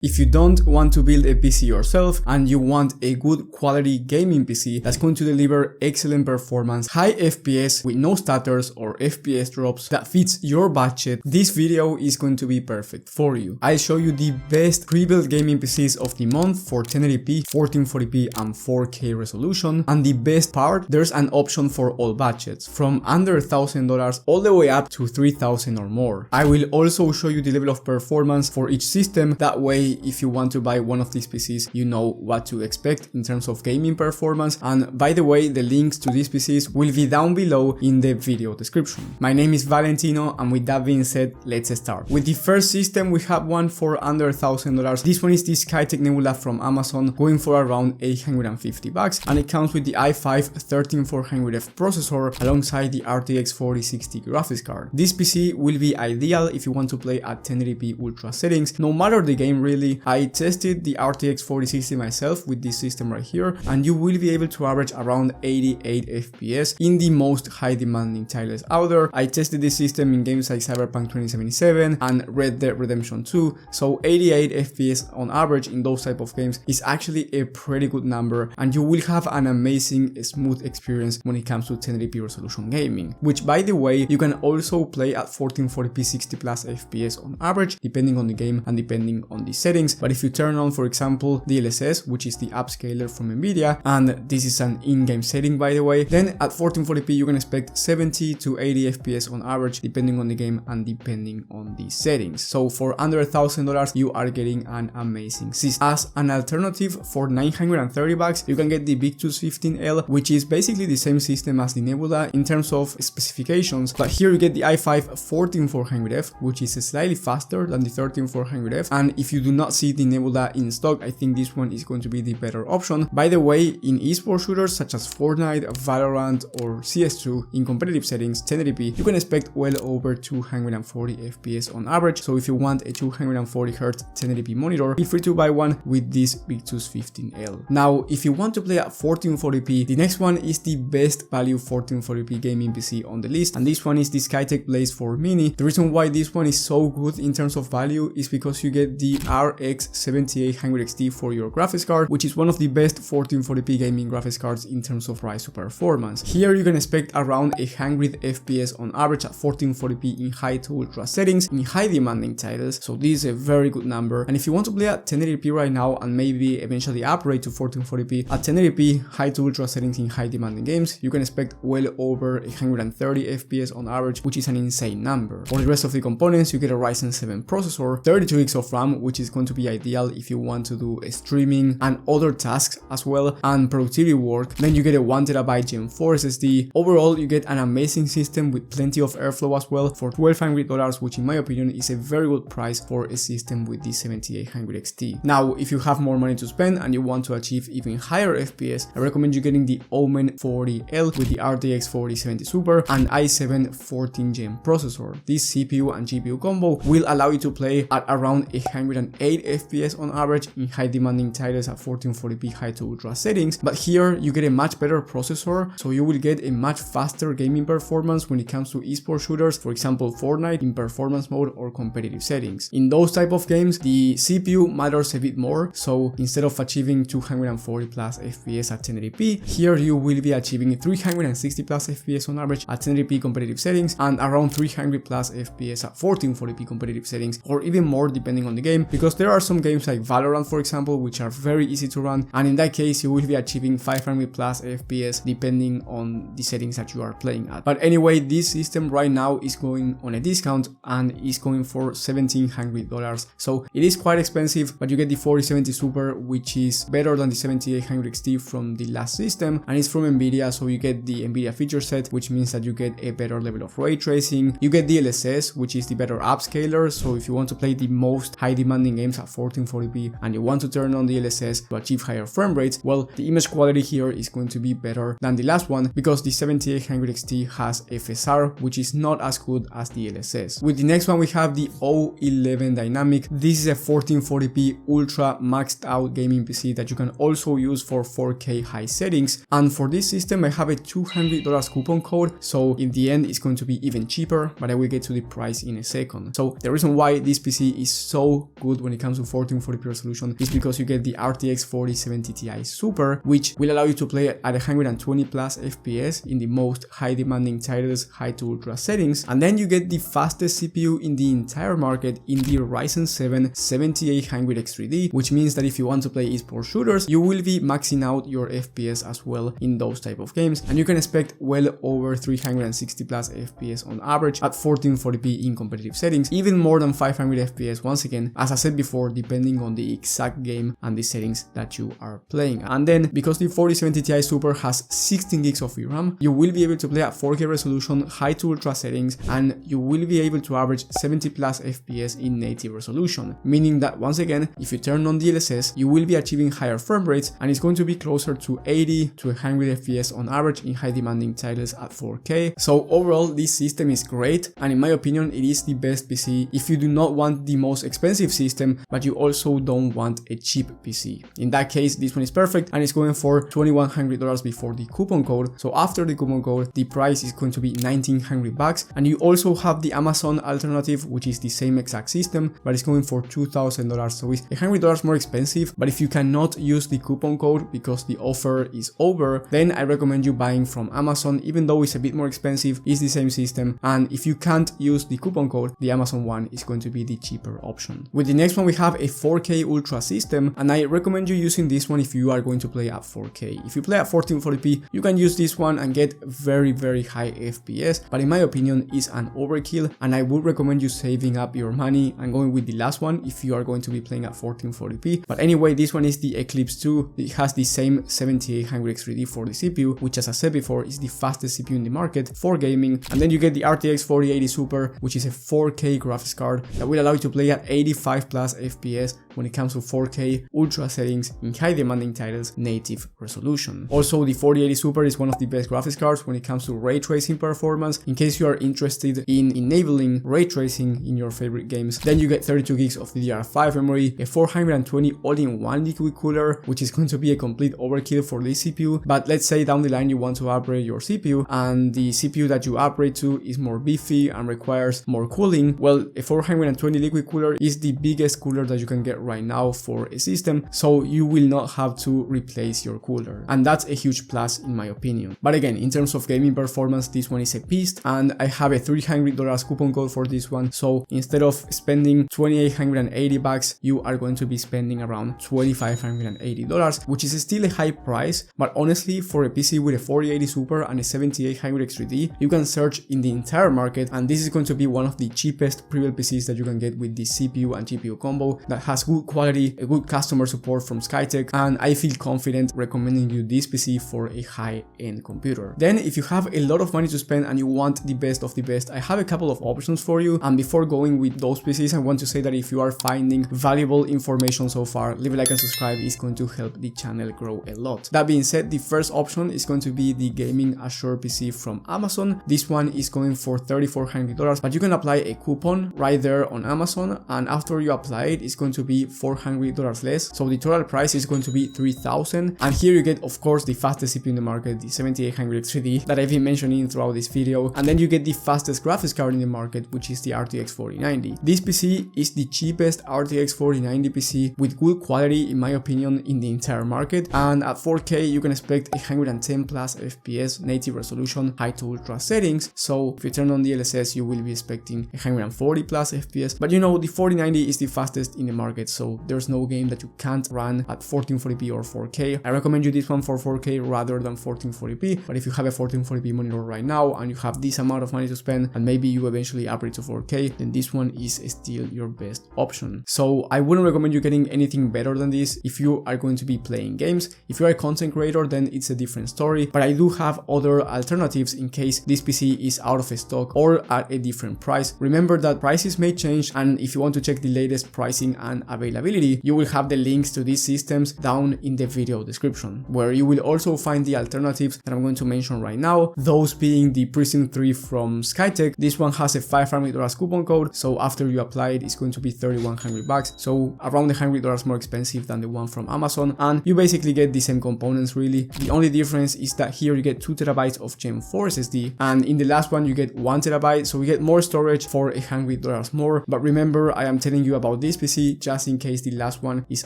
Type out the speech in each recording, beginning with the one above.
If you don't want to build a PC yourself and you want a good quality gaming PC that's going to deliver excellent performance, high FPS with no stutters or FPS drops that fits your budget, this video is going to be perfect for you. I'll show you the best pre-built gaming PCs of the month for 1080p, 1440p and 4K resolution, and the best part, there's an option for all budgets, from under $1,000 all the way up to $3,000 or more. I will also show you the level of performance for each system, that way if you want to buy one of these PCs, you know what to expect in terms of gaming performance. And by the way, the links to these PCs will be down below in the video description. My name is Valentino, and with that being said, let's start. With the first system, we have one for under $1,000. This one is the Skytech Nebula from Amazon, going for around $850, and it comes with the i5 13400F processor alongside the RTX 4060 graphics card. This PC will be ideal if you want to play at 1080p ultra settings, no matter the game really. I tested the RTX 4060 myself with this system right here, and you will be able to average around 88 FPS in the most high demanding titles out there. I tested this system in games like Cyberpunk 2077 and Red Dead Redemption 2, so 88 FPS on average in those type of games is actually a pretty good number, and you will have an amazing smooth experience when it comes to 1080p resolution gaming, which by the way, you can also play at 1440p 60 plus FPS on average, depending on the game and depending on the settings. But if you turn on, for example, DLSS, which is the upscaler from Nvidia, and this is an in-game setting by the way, then at 1440p you can expect 70 to 80 FPS on average, depending on the game and depending on the settings. So for under $1,000 you are getting an amazing system. As an alternative, for $930 you can get the VicTools 15L, which is basically the same system as the Nebula in terms of specifications, but here you get the i5 14400F, which is slightly faster than the 13400F, and if you do not see the Nebula in stock, I think this one is going to be the better option. By the way, in esports shooters such as Fortnite, Valorant or CS2 in competitive settings 1080p, you can expect well over 240 FPS on average. So if you want a 240Hz 1080p monitor, feel free to buy one with this VicTools 15L. Now, if you want to play at 1440p, the next one is the best value 1440p gaming PC on the list, and this one is the Skytech Blaze 4 Mini. The reason why this one is so good in terms of value is because you get the RX 7800 XT for your graphics card, which is one of the best 1440p gaming graphics cards in terms of rise to performance. Here you can expect around 100 FPS on average at 1440p in high to ultra settings in high demanding titles, so this is a very good number. And if you want to play at 1080p right now and maybe eventually upgrade to 1440p at 1080p high to ultra settings in high demanding games, you can expect well over 130 FPS on average, which is an insane number. For the rest of the components, you get a Ryzen 7 processor, 32 gigs of RAM, which is going to be ideal if you want to do streaming and other tasks as well, and productivity work. Then you get a 1TB Gen 4 SSD. Overall, you get an amazing system with plenty of airflow as well for $1,200, which in my opinion is a very good price for a system with the 7800 XT. Now, if you have more money to spend and you want to achieve even higher FPS, I recommend you getting the Omen 40L with the RTX 4070 Super and i7 14th Gen processor. This CPU and GPU combo will allow you to play at around 108 FPS on average in high demanding titles at 1440p high to ultra settings, but here you get a much better processor, so you will get a much faster gaming performance when it comes to esports shooters, for example Fortnite in performance mode or competitive settings. In those type of games, the CPU matters a bit more, so instead of achieving 240 plus FPS at 1080p, here you will be achieving 360 plus FPS on average at 1080p competitive settings and around 300 plus FPS at 1440p competitive settings, or even more depending on the game, because there are some games like Valorant for example which are very easy to run, and in that case you will be achieving 500 plus FPS depending on the settings that you are playing at. But anyway, this system right now is going on a discount and is going for $1,700, so it is quite expensive, but you get the 4070 Super, which is better than the 7800 XT from the last system, and it's from Nvidia, so you get the Nvidia feature set, which means that you get a better level of ray tracing. You get DLSS, which is the better upscaler, so if you want to play the most high demanding games at 1440p and you want to turn on DLSS to achieve higher frame rates, well, the image quality here is going to be better than the last one because the 7800 XT has FSR, which is not as good as the DLSS. With the next one we have the O11 Dynamic. This is a 1440p ultra maxed out gaming PC that you can also use for 4K high settings, and for this system I have a $200 coupon code, so in the end it's going to be even cheaper, but I will get to the price in a second. So the reason why this PC is so good when when it comes to 1440p resolution is because you get the RTX 4070 Ti Super, which will allow you to play at 120 plus FPS in the most high demanding titles, high to ultra settings, and then you get the fastest CPU in the entire market in the Ryzen 7 7800X3D, which means that if you want to play esports shooters, you will be maxing out your FPS as well in those type of games, and you can expect well over 360 plus FPS on average at 1440p in competitive settings, even more than 500 FPS once again, as I said before, depending on the exact game and the settings that you are playing. And then because the 4070 Ti Super has 16 gigs of VRAM, you will be able to play at 4K resolution, high to ultra settings, and you will be able to average 70 plus FPS in native resolution, meaning that once again, if you turn on DLSS, you will be achieving higher frame rates, and it's going to be closer to 80 to 100 FPS on average in high demanding titles at 4K. So overall, this system is great, and in my opinion, it is the best PC if you do not want the most expensive system, but you also don't want a cheap PC. In that case, this one is perfect, and it's going for $2,100 before the coupon code. So after the coupon code, the price is going to be $1,900, and you also have the Amazon alternative, which is the same exact system, but it's going for $2,000. So it's $100 more expensive, but if you cannot use the coupon code because the offer is over, then I recommend you buying from Amazon, even though it's a bit more expensive, it's the same system, and if you can't use the coupon code, the Amazon one is going to be the cheaper option. With the next one, we have a 4K Ultra system, and I recommend you using this one if you are going to play at 4K. If you play at 1440p, you can use this one and get very high FPS, but in my opinion, it's an overkill, and I would recommend you saving up your money and going with the last one if you are going to be playing at 1440p. But anyway, this one is the Eclipse 2. It has the same 7800X3D for the CPU, which as I said before is the fastest CPU in the market for gaming, and then you get the RTX 4080 Super, which is a 4K graphics card that will allow you to play at 85 plus FPS when it comes to 4K ultra settings in high demanding titles, native resolution. Also, the 4080 Super is one of the best graphics cards when it comes to ray tracing performance. In case you are interested in enabling ray tracing in your favorite games, then you get 32 gigs of DDR5 memory, a 420 all-in-one liquid cooler, which is going to be a complete overkill for this CPU, but let's say down the line you want to upgrade your CPU and the CPU that you upgrade to is more beefy and requires more cooling. Well, a 420 liquid cooler is the biggest cooler that you can get right now for a system, so you will not have to replace your cooler, and that's a huge plus in my opinion. But again, in terms of gaming performance, this one is a beast, and I have a $300 coupon code for this one, so instead of spending $2,880, you are going to be spending around $2,580, which is still a high price, but honestly, for a PC with a 4080 Super and a 7800X3D, you can search in the entire market, and this is going to be one of the cheapest pre-built PCs that you can get with the CPU and GPU combo that has good quality, a good customer support from Skytech, and I feel confident recommending you this PC for a high-end computer. Then if you have a lot of money to spend and you want the best of the best, I have a couple of options for you, and before going with those PCs, I want to say that if you are finding valuable information so far, leave a like and subscribe. It's going to help the channel grow a lot. That being said, the first option is going to be the Gaming Assure PC from Amazon. This one is going for $3,400, but you can apply a coupon right there on Amazon, and after you apply it, it's going to be $400 less, so the total price is going to be $3,000. And here you get, of course, the fastest CPU in the market, the 7800X3D that I've been mentioning throughout this video, and then you get the fastest graphics card in the market, which is the RTX 4090. This PC is the cheapest RTX 4090 PC with good quality in my opinion in the entire market, and at 4K you can expect 110 plus FPS, native resolution, high to ultra settings, so if you turn on DLSS you will be expecting 140 plus FPS, but you know the 4090 is the fastest in the market, so there's no game that you can't run at 1440p or 4K. I recommend you this one for 4K rather than 1440p, but if you have a 1440p monitor right now and you have this amount of money to spend and maybe you eventually upgrade to 4K, then this one is still your best option. So I wouldn't recommend you getting anything better than this if you are going to be playing games. If you're a content creator, then it's a different story, but I do have other alternatives in case this PC is out of stock or at a different price. Remember that prices may change, and if you want to check the latest pricing and availability, you will have the links to these systems down in the video description, where you will also find the alternatives that I'm going to mention right now, those being the Prism 3 from Skytech. This one has a $500 coupon code, so after you apply it, it's going to be $3,100, so around $100 more expensive than the one from Amazon, and you basically get the same components really. The only difference is that here you get 2 terabytes of Gen 4 SSD, and in the last one you get 1 terabyte, so we get more storage for $100 more. But remember, I am telling you about about this PC just in case the last one is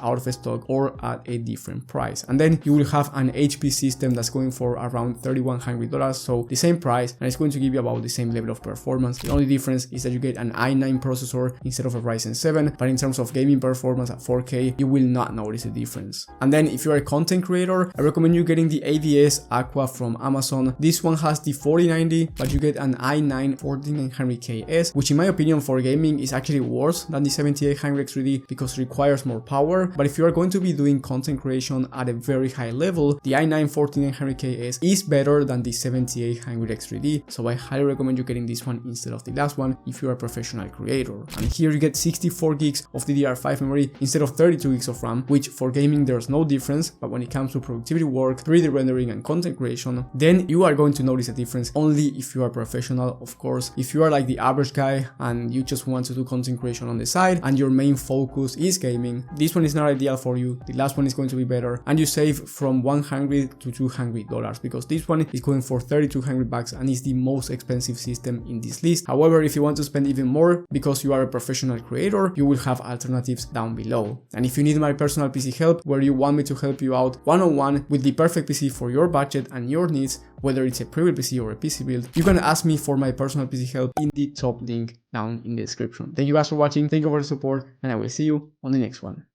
out of stock or at a different price. And then you will have an HP system that's going for around $3,100, so the same price, and it's going to give you about the same level of performance. The only difference is that you get an i9 processor instead of a Ryzen 7, but in terms of gaming performance at 4K, you will not notice a difference. And then if you're a content creator, I recommend you getting the AVS Aqua from Amazon. This one has the 4090, but you get an i9 14900KS, which in my opinion for gaming is actually worse than the 7800X3D because it requires more power. But if you are going to be doing content creation at a very high level, the i9 14900KS is better than the 7800X3D, so I highly recommend you getting this one instead of the last one if you're a professional creator. And here you get 64 gigs of DDR5 memory instead of 32 gigs of RAM, which for gaming there's no difference, but when it comes to productivity work, 3D rendering and content creation, then you are going to notice a difference only if you are professional. Of course, if you are like the average guy and you just want to do content creation on the side and your main focus is gaming, this one is not ideal for you. The last one is going to be better, and you save from $100 to $200 because this one is going for $3,200 and is the most expensive system in this list. However, if you want to spend even more because you are a professional creator, you will have alternatives down below. And if you need my personal PC help, where you want me to help you out one-on-one with the perfect PC for your budget and your needs, whether it's a pre-built PC or a PC build, you can ask me for my personal PC help in the top link down in the description. Thank you guys for watching, thank you for the support, and I will see you on the next one.